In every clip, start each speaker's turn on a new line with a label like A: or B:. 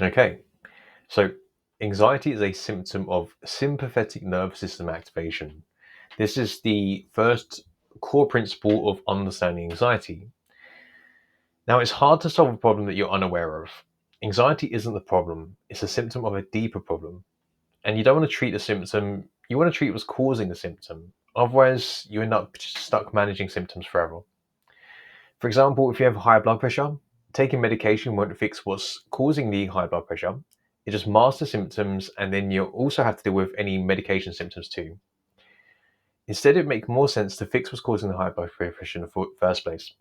A: Okay, so anxiety is a symptom of sympathetic nervous system activation. This is the first core principle of understanding anxiety. Now, it's hard to solve a problem that you're unaware of. Anxiety isn't the problem, it's a symptom of a deeper problem. And you don't want to treat the symptom, you want to treat what's causing the symptom. Otherwise, you end up stuck managing symptoms forever. For example, if you have high blood pressure, taking medication won't fix what's causing the high blood pressure. It just masks the symptoms, and then you also have to deal with any medication symptoms too. Instead, it makes more sense to fix what's causing the high blood pressure in the first place.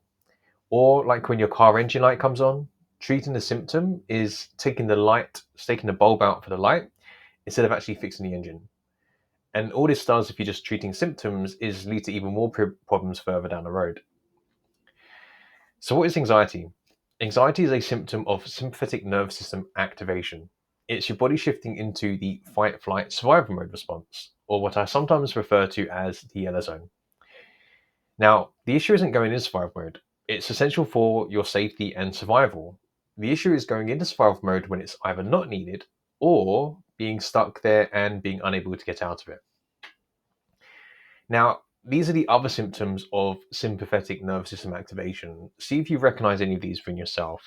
A: Or, like when your car engine light comes on, treating the symptom is taking the bulb out for the light instead of actually fixing the engine. And all this does, if you're just treating symptoms, is lead to even more problems further down the road. So, what is anxiety? Anxiety is a symptom of sympathetic nervous system activation. It's your body shifting into the fight, flight, survival mode response, or what I sometimes refer to as the yellow zone. Now, the issue isn't going into survival mode. It's essential for your safety and survival. The issue is going into survival mode when it's either not needed or being stuck there and being unable to get out of it. Now, these are the other symptoms of sympathetic nervous system activation. See if you recognize any of these for yourself.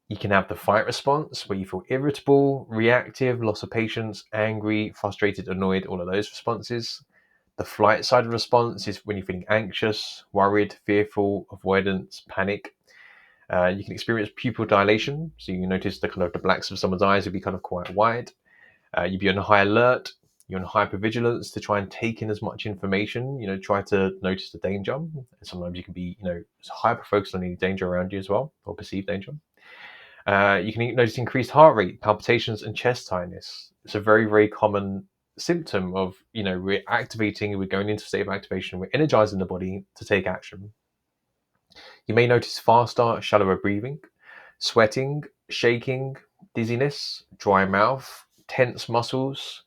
A: You can have the fight response, where you feel irritable, reactive, loss of patience, angry, frustrated, annoyed, all of those responses. The flight side of the response is when you're feeling anxious, worried, fearful, avoidance, panic. You can experience pupil dilation, so you notice the blacks of someone's eyes will be kind of quite wide. You'd be on high alert, you're on hypervigilance to try and take in as much information, try to notice the danger. And sometimes you can be, hyper focused on any danger around you as well, or perceived danger. You can notice increased heart rate, palpitations, and chest tightness. It's a very, very common symptom of, we're activating, we're going into a state of activation, we're energizing the body to take action. You may notice faster, shallower breathing, sweating, shaking, dizziness, dry mouth, tense muscles,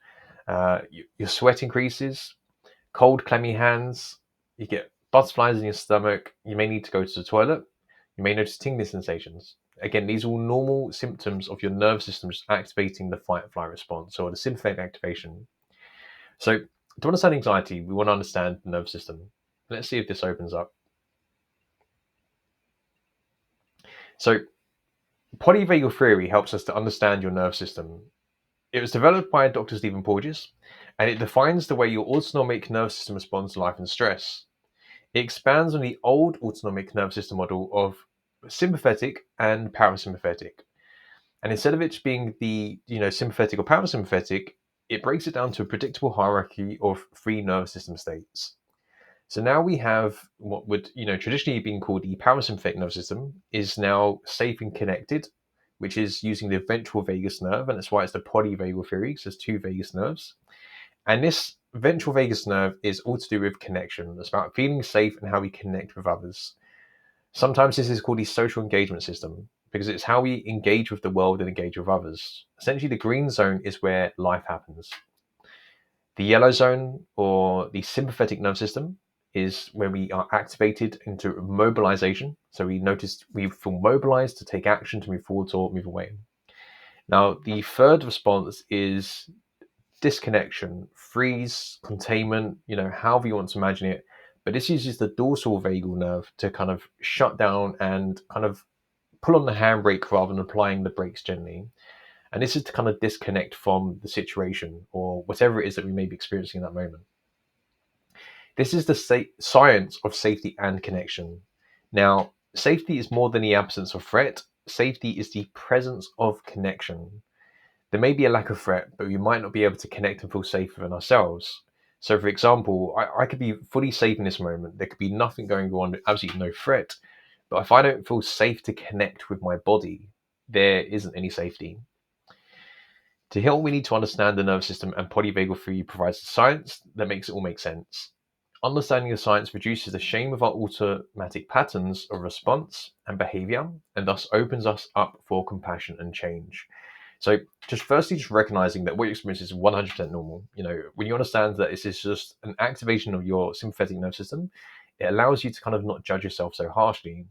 A: your sweat increases, cold, clammy hands, you get butterflies in your stomach, you may need to go to the toilet, you may notice tingling sensations. Again, these are all normal symptoms of your nervous system just activating the fight or flight response or the sympathetic activation. So, to understand anxiety, we want to understand the nervous system. Let's see if this opens up. So, polyvagal theory helps us to understand your nervous system. It was developed by Dr. Stephen Porges, and it defines the way your autonomic nervous system responds to life and stress. It expands on the old autonomic nervous system model of sympathetic and parasympathetic. And instead of it being the sympathetic or parasympathetic, it breaks it down to a predictable hierarchy of three nervous system states. So now we have what would traditionally been called the parasympathetic nervous system is now safe and connected, which is using the ventral vagus nerve, and that's why it's the polyvagal theory. So there's two vagus nerves, and this ventral vagus nerve is all to do with connection. It's about feeling safe and how we connect with others. Sometimes this is called the social engagement system because it's how we engage with the world and engage with others. Essentially, the green zone is where life happens. The yellow zone or the sympathetic nervous system is when we are activated into mobilization. So we feel mobilized to take action, to move forward or move away. Now, the third response is disconnection, freeze, containment, however you want to imagine it. But this uses the dorsal vagal nerve to kind of shut down and kind of pull on the handbrake rather than applying the brakes gently. And this is to kind of disconnect from the situation or whatever it is that we may be experiencing in that moment. This is the science of safety and connection. Now, safety is more than the absence of threat. Safety is the presence of connection. There may be a lack of threat, but we might not be able to connect and feel safe within ourselves. So, for example, I could be fully safe in this moment. There could be nothing going on, absolutely no threat. But if I don't feel safe to connect with my body, there isn't any safety. To heal, we need to understand the nervous system, and polyvagal theory provides the science that makes it all make sense. Understanding the science reduces the shame of our automatic patterns of response and behavior, and thus opens us up for compassion and change. So just recognizing that what you experience is 100% normal. When you understand that this is just an activation of your sympathetic nervous system, it allows you to kind of not judge yourself so harshly.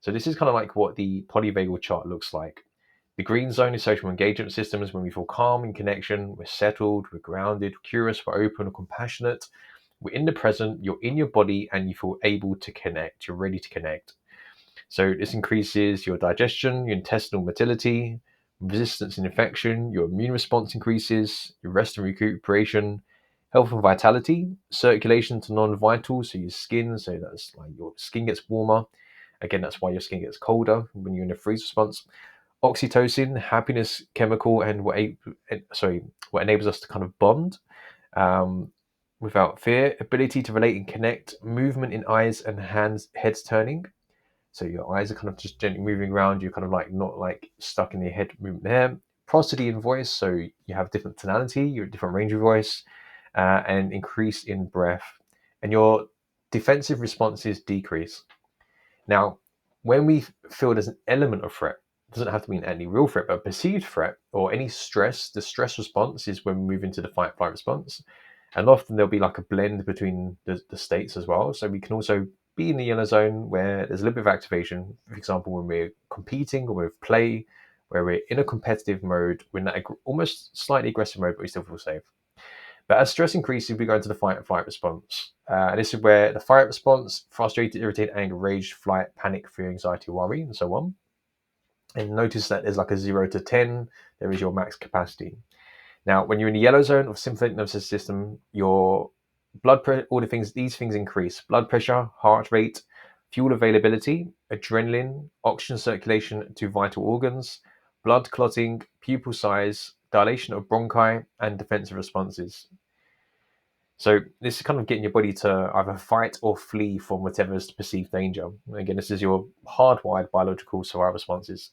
A: So this is kind of like what the polyvagal chart looks like. The green zone is social engagement systems. When we feel calm in connection, we're settled, we're grounded, curious, we're open, or compassionate. We're in the present, you're in your body, and you feel able to connect. You're ready to connect. So this increases your digestion, your intestinal motility, resistance and infection, your immune response increases, your rest and recuperation, health and vitality, circulation to non-vital, so your skin, so that's like your skin gets warmer. Again, that's why your skin gets colder when you're in a freeze response. Oxytocin, happiness chemical, and what enables us to kind of bond um, without fear. Ability to relate and connect. Movement in eyes and hands, heads turning. So your eyes are kind of just gently moving around. You're kind of like not like stuck in your head movement there. Prosody in voice, so you have different tonality, you're a different range of voice, and increase in breath, and your defensive responses decrease. Now, when we feel there's an element of threat, it doesn't have to mean any real threat, but a perceived threat or any stress, the stress response is when we move into the fight flight response. And often there'll be like a blend between the states as well. So we can also be in the yellow zone where there's a little bit of activation. For example, when we're competing or with play, where we're in a competitive mode, we're in that almost slightly aggressive mode, but we still feel safe. But as stress increases, we go into the fight and flight response. And this is where the fight response, frustrated, irritated, anger, rage, flight, panic, fear, anxiety, worry, and so on. And notice that there's like a 0 to 10, there is your max capacity. Now, when you're in the yellow zone of sympathetic nervous system, your blood pressure, all these things increase. Blood pressure, heart rate, fuel availability, adrenaline, oxygen circulation to vital organs, blood clotting, pupil size, dilation of bronchi, and defensive responses. So this is kind of getting your body to either fight or flee from whatever is perceived danger. Again, this is your hardwired biological survival responses.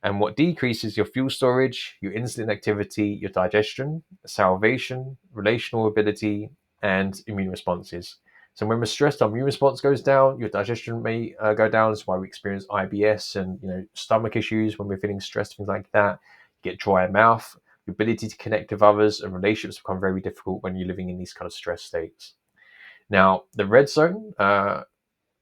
A: And what decreases your fuel storage, your insulin activity, your digestion, salivation, relational ability, and immune responses. So when we're stressed, our immune response goes down, your digestion may go down. That's why we experience IBS and stomach issues when we're feeling stressed, things like that. You get dry mouth. Your ability to connect with others and relationships become very difficult when you're living in these kind of stress states. Now, the red zone,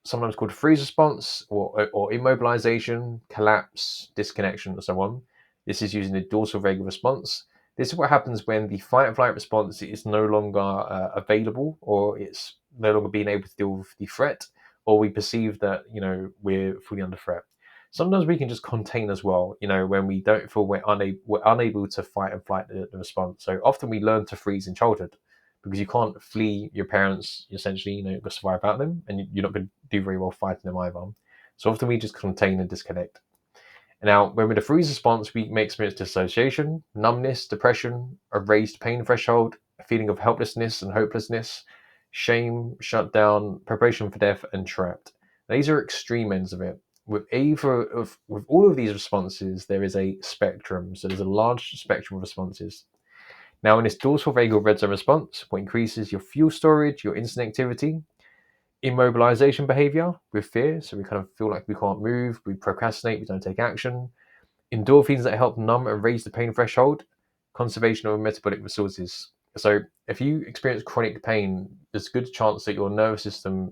A: sometimes called freeze response or immobilization, collapse, disconnection, and so on. This is using the dorsal vagal response. This is what happens when the fight and flight response is no longer available, or it's no longer being able to deal with the threat, or we perceive that we're fully under threat. Sometimes we can just contain as well, when we don't feel we're unable to fight and flight the response. So often we learn to freeze in childhood because you can't flee your parents, essentially, you've got to survive without them, and you're not going to do very well fighting them either. So often we just contain and disconnect. Now, when we're in the freeze response, we may experience dissociation, numbness, depression, a raised pain threshold, a feeling of helplessness and hopelessness, shame, shutdown, preparation for death, and trapped. Now, these are extreme ends of it. With all of these responses, there is a spectrum. So there's a large spectrum of responses. Now, in this dorsal vagal red zone response, what increases your fuel storage, your insulin activity, immobilization behavior with fear, so we kind of feel like we can't move, we procrastinate, we don't take action, endorphins that help numb and raise the pain threshold, conservation of metabolic resources. So if you experience chronic pain, there's a good chance that your nervous system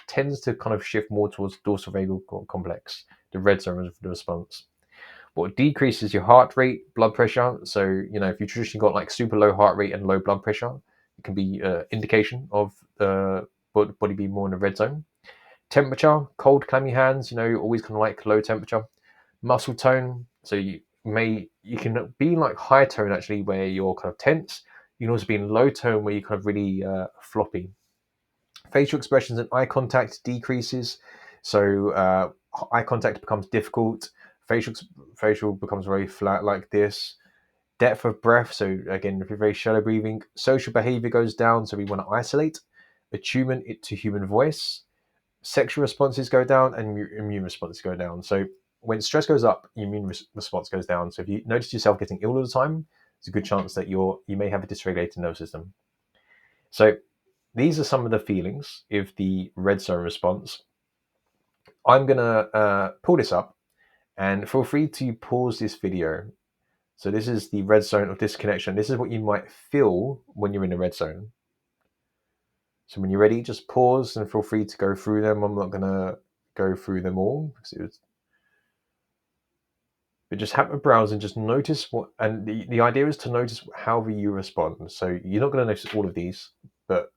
A: tends to kind of shift more towards dorsal vagal complex, the red zone of the response. What decreases your heart rate, blood pressure. So, if you traditionally got like super low heart rate and low blood pressure, it can be an indication of the body being more in the red zone. Temperature, cold, clammy hands, always kind of like low temperature. Muscle tone. So you can be in like high tone actually, where you're kind of tense. You can also be in low tone where you're kind of really floppy. Facial expressions and eye contact decreases. So eye contact becomes difficult. Facial becomes very flat like this. Depth of breath. So again, if you're very shallow breathing, social behavior goes down. So we want to isolate. Attunement to human voice. Sexual responses go down and immune responses go down. So when stress goes up, your immune response goes down. So if you notice yourself getting ill all the time, there's a good chance that you may have a dysregulated nervous system. So these are some of the feelings of the red zone response. I'm going to pull this up, and feel free to pause this video. So this is the red zone of disconnection. This is what you might feel when you're in the red zone. So when you're ready, just pause and feel free to go through them. I'm not going to go through them all because But just have a browse and just notice what, and the idea is to notice however you respond. So you're not going to notice all of these, but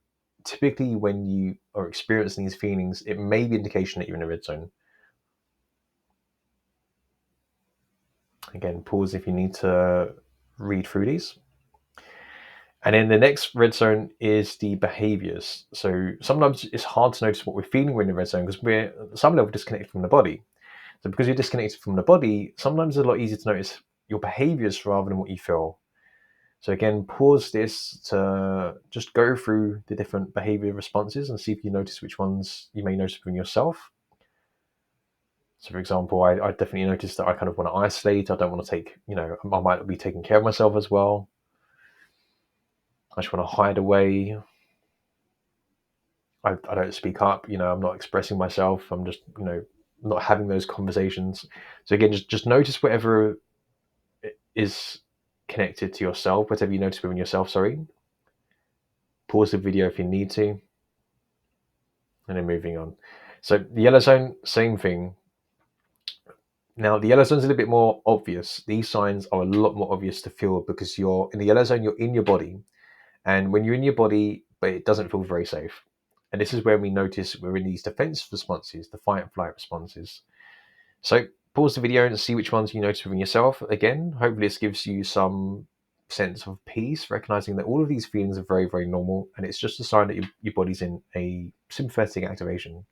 A: typically when you are experiencing these feelings, it may be indication that you're in a red zone. Again, pause if you need to read through these. And then the next red zone is the behaviors. So sometimes it's hard to notice what we're feeling when in the red zone because we're at some level disconnected from the body. So because you're disconnected from the body, sometimes it's a lot easier to notice your behaviors rather than what you feel. So again, pause this to just go through the different behavior responses and see if you notice which ones you may notice within yourself. So for example, I definitely noticed that I kind of want to isolate. I don't want to take, I might not be taking care of myself as well. I just want to hide away. I don't speak up, I'm not expressing myself. I'm just, not having those conversations. So again, just notice whatever is connected to yourself, whatever you notice within yourself, sorry. Pause the video if you need to. And then moving on. So the yellow zone, same thing. Now the yellow zone is a little bit more obvious. These signs are a lot more obvious to feel because you're in the yellow zone, you're in your body. And when you're in your body, but it doesn't feel very safe. And this is where we notice we're in these defense responses, the fight and flight responses. So pause the video and see which ones you notice within yourself. Again, hopefully this gives you some sense of peace, recognizing that all of these feelings are very, very normal. And it's just a sign that your body's in a sympathetic activation.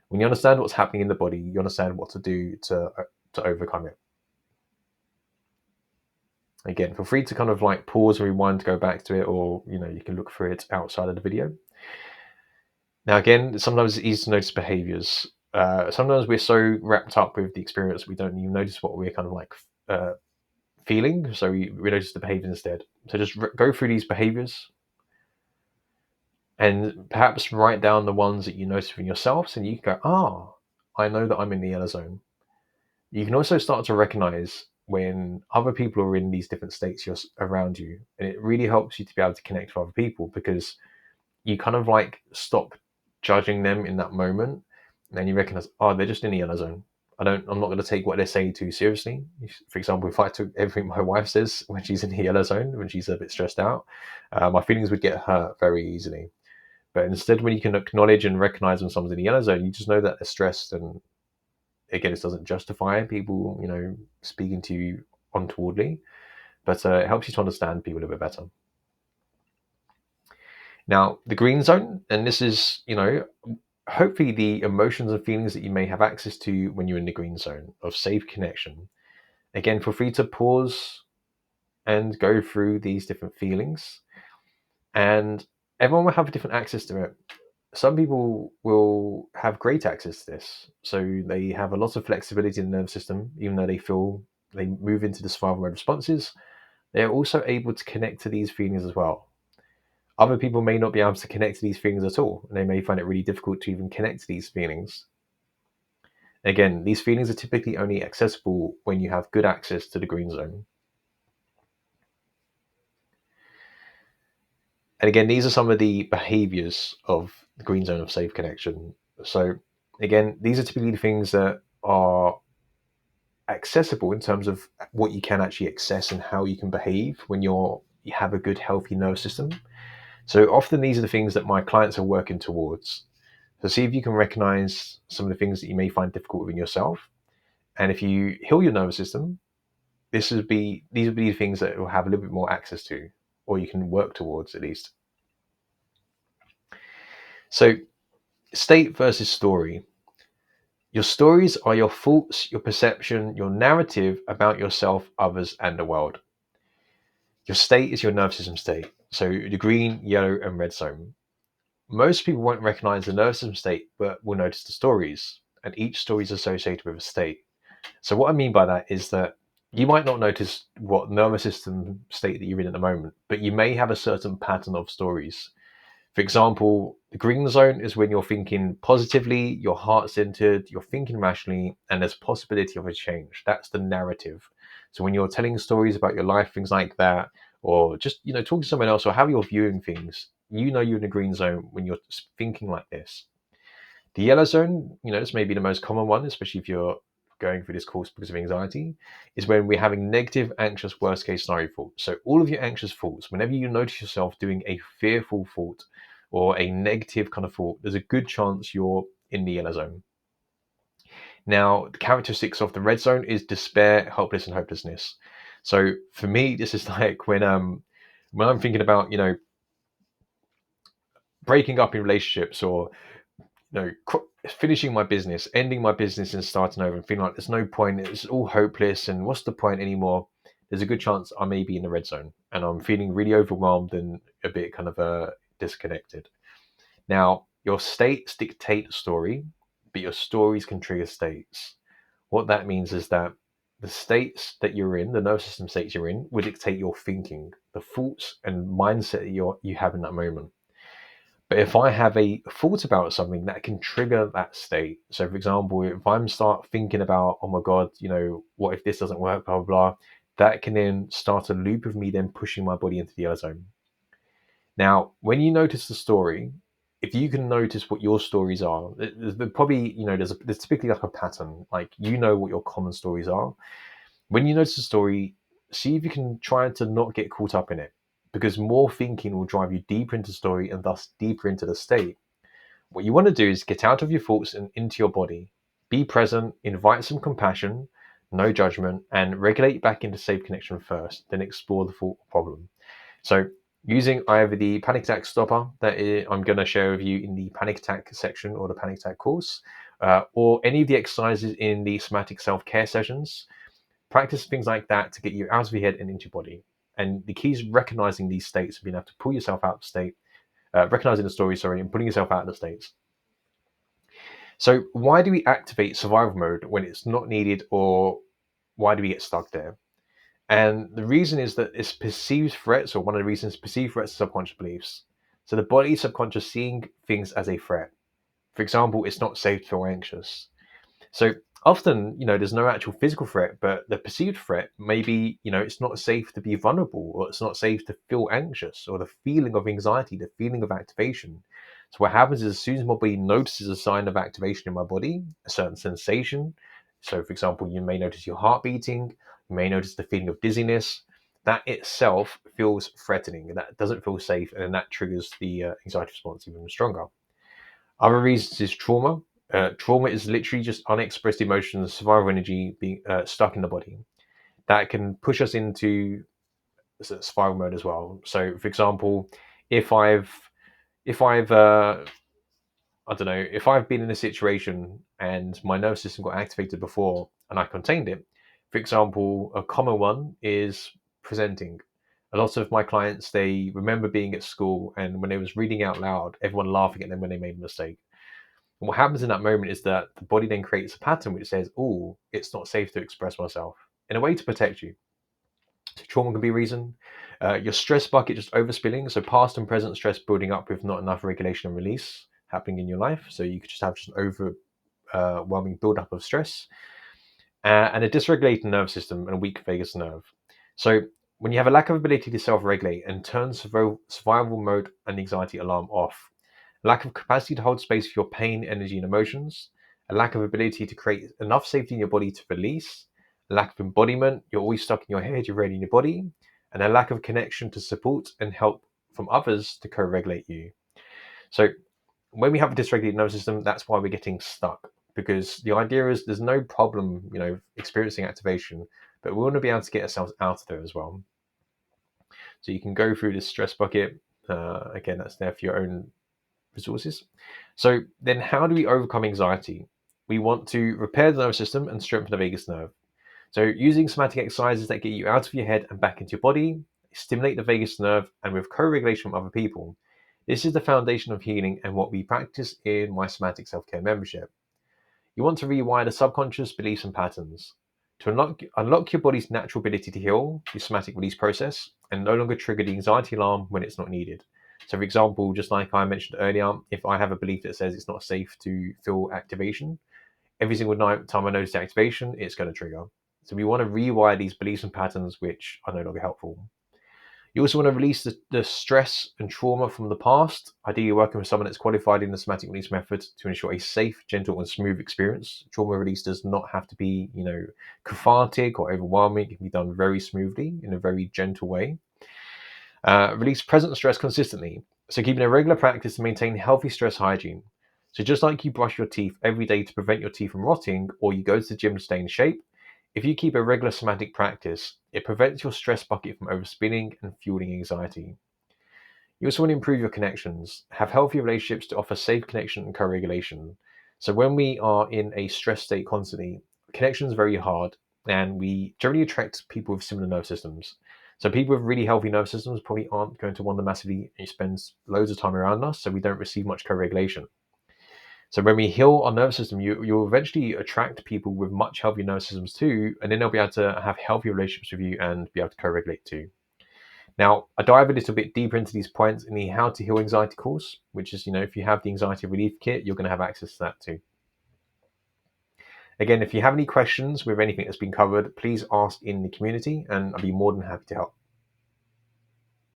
A: When you understand what's happening in the body, you understand what to do to overcome it. Again, feel free to kind of like pause and rewind to go back to it, or you can look through it outside of the video. Now, again, sometimes it's easy to notice behaviors. Sometimes we're so wrapped up with the experience we don't even notice what we're kind of like feeling. So we notice the behavior instead. So just go through these behaviors and perhaps write down the ones that you notice within yourself. And you can go, I know that I'm in the yellow zone. You can also start to recognize when other people are in these different states around you. And it really helps you to be able to connect with other people because you kind of like stop judging them in that moment. And then you recognize, they're just in the yellow zone. I'm not going to take what they say too seriously. For example, if I took everything my wife says when she's in the yellow zone, when she's a bit stressed out, my feelings would get hurt very easily. But instead, when you can acknowledge and recognize when someone's in the yellow zone, you just know that they're stressed. And again, it doesn't justify people, speaking to you untowardly, but it helps you to understand people a bit better. Now, the green zone, and this is, hopefully the emotions and feelings that you may have access to when you're in the green zone of safe connection. Again, feel free to pause and go through these different feelings. And everyone will have a different access to it. Some people will have great access to this. So they have a lot of flexibility in the nervous system, even though they move into the survival mode responses. They're also able to connect to these feelings as well. Other people may not be able to connect to these feelings at all, and they may find it really difficult to even connect to these feelings. Again, these feelings are typically only accessible when you have good access to the green zone. And again, these are some of the behaviors of the green zone of safe connection. So again, these are typically the things that are accessible in terms of what you can actually access and how you can behave when you have a good, healthy nervous system. So often these are the things that my clients are working towards. So see if you can recognize some of the things that you may find difficult within yourself. And if you heal your nervous system, these would be the things that you'll have a little bit more access to, or you can work towards at least. So state versus story. Your stories are your thoughts, your perception, your narrative about yourself, others, and the world. Your state is your nervous system state. So the green, yellow, and red zone. Most people won't recognize the nervous system state, but will notice the stories. And each story is associated with a state. So what I mean by that is that you might not notice what nervous system state that you're in at the moment, but you may have a certain pattern of stories. For example, the green zone is when you're thinking positively, you're heart-centered, you're thinking rationally, and there's possibility of a change. That's the narrative. So when you're telling stories about your life, things like that, or just talking to someone else, or how you're viewing things, you're in the green zone when you're thinking like this. The yellow zone, this may be the most common one, especially if you're going through this course because of anxiety is when we're having negative, anxious, worst case scenario thoughts. So all of your anxious thoughts, whenever you notice yourself doing a fearful thought or a negative kind of thought, there's a good chance you're in the yellow zone. Now, the characteristics of the red zone is despair, helpless, and hopelessness. So for me, this is like when I'm thinking about, breaking up in relationships, or finishing my business, ending my business and starting over, and feeling like there's no point, it's all hopeless, and what's the point anymore? There's a good chance I may be in the red zone, and I'm feeling really overwhelmed and a bit kind of disconnected. Now, your states dictate the story, but your stories can trigger states. What that means is that the states that you're in, the nervous system states you're in, will dictate your thinking, the thoughts and mindset that you have in that moment. But if I have a thought about something, that can trigger that state. So, for example, if I'm start thinking about, oh my God, what if this doesn't work, blah, blah, blah, that can then start a loop of me then pushing my body into the yellow zone. Now, when you notice the story, if you can notice what your stories are, there's probably, there's typically like a pattern, like what your common stories are. When you notice the story, see if you can try to not get caught up in it, because more thinking will drive you deeper into the story and thus deeper into the state. What you want to do is get out of your thoughts and into your body. Be present, invite some compassion, no judgment, and regulate back into safe connection first, then explore the thought problem. So using either the panic attack stopper that I'm going to share with you in the panic attack section or the panic attack course, or any of the exercises in the somatic self-care sessions, practice things like that to get you out of your head and into your body. And the key is recognizing these states and being able to pull yourself out of the state, recognizing the story, and pulling yourself out of the states. So why do we activate survival mode when it's not needed, or why do we get stuck there? And the reason is that it's perceived threats, or one of the reasons perceived threats are subconscious beliefs. So the body is subconscious seeing things as a threat. For example, it's not safe to feel anxious. So often, there's no actual physical threat, but the perceived threat may be, it's not safe to be vulnerable, or it's not safe to feel anxious, or the feeling of anxiety, the feeling of activation. So what happens is, as soon as my body notices a sign of activation in my body, a certain sensation, so for example, you may notice your heart beating, you may notice the feeling of dizziness, that itself feels threatening, and that doesn't feel safe, and then that triggers the anxiety response even stronger. Other reasons is trauma. Trauma is literally just unexpressed emotions, survival energy being stuck in the body. That can push us into survival mode as well. So, for example, if I've I don't know, if I've been in a situation and my nervous system got activated before and I contained it. For example, a common one is presenting. A lot of my clients, they remember being at school, and when they was reading out loud, everyone laughing at them when they made a mistake. And what happens in that moment is that the body then creates a pattern which says, oh, it's not safe to express myself, in a way to protect you. So trauma can be a reason. Your stress bucket just overspilling, so past and present stress building up with not enough regulation and release happening in your life. So you could just have an overwhelming buildup of stress. And a dysregulated nervous system and a weak vagus nerve. So when you have a lack of ability to self-regulate and turn survival mode and anxiety alarm off, a lack of capacity to hold space for your pain, energy, and emotions, a lack of ability to create enough safety in your body to release, a lack of embodiment, you're always stuck in your head, you're already in your body, and a lack of connection to support and help from others to co-regulate you. So when we have a dysregulated nervous system, that's why we're getting stuck, because the idea is there's no problem, experiencing activation, but we want to be able to get ourselves out of there as well. So you can go through this stress bucket. Again, that's there for your own resources. So then how do we overcome anxiety? We want to repair the nervous system and strengthen the vagus nerve. So using somatic exercises that get you out of your head and back into your body, stimulate the vagus nerve, and with co-regulation with other people. This is the foundation of healing and what we practice in my somatic self-care membership. You want to rewire the subconscious beliefs and patterns. To unlock your body's natural ability to heal, the somatic release process, and no longer trigger the anxiety alarm when it's not needed. So for example, just like I mentioned earlier, if I have a belief that says it's not safe to feel activation, every single time I notice the activation, it's going to trigger. So we want to rewire these beliefs and patterns which are no longer helpful. You also want to release the stress and trauma from the past. Ideally, working with someone that's qualified in the somatic release method to ensure a safe, gentle, and smooth experience. Trauma release does not have to be, cathartic or overwhelming. It can be done very smoothly in a very gentle way. Release present stress consistently. So keeping a regular practice to maintain healthy stress hygiene. So just like you brush your teeth every day to prevent your teeth from rotting, or you go to the gym to stay in shape, if you keep a regular somatic practice, it prevents your stress bucket from overspinning and fueling anxiety. You also want to improve your connections, have healthy relationships to offer safe connection and co-regulation. So when we are in a stress state constantly, connection is very hard, and we generally attract people with similar nerve systems. So people with really healthy nerve systems probably aren't going to want to massively spend loads of time around us, so we don't receive much co-regulation. So when we heal our nervous system, you'll eventually attract people with much healthier nervous systems too, and then they'll be able to have healthy relationships with you and be able to co-regulate too. Now, I dive a little bit deeper into these points in the How to Heal Anxiety course, which is, if you have the anxiety relief kit, you're going to have access to that too. Again, if you have any questions with anything that's been covered, please ask in the community and I'll be more than happy to help.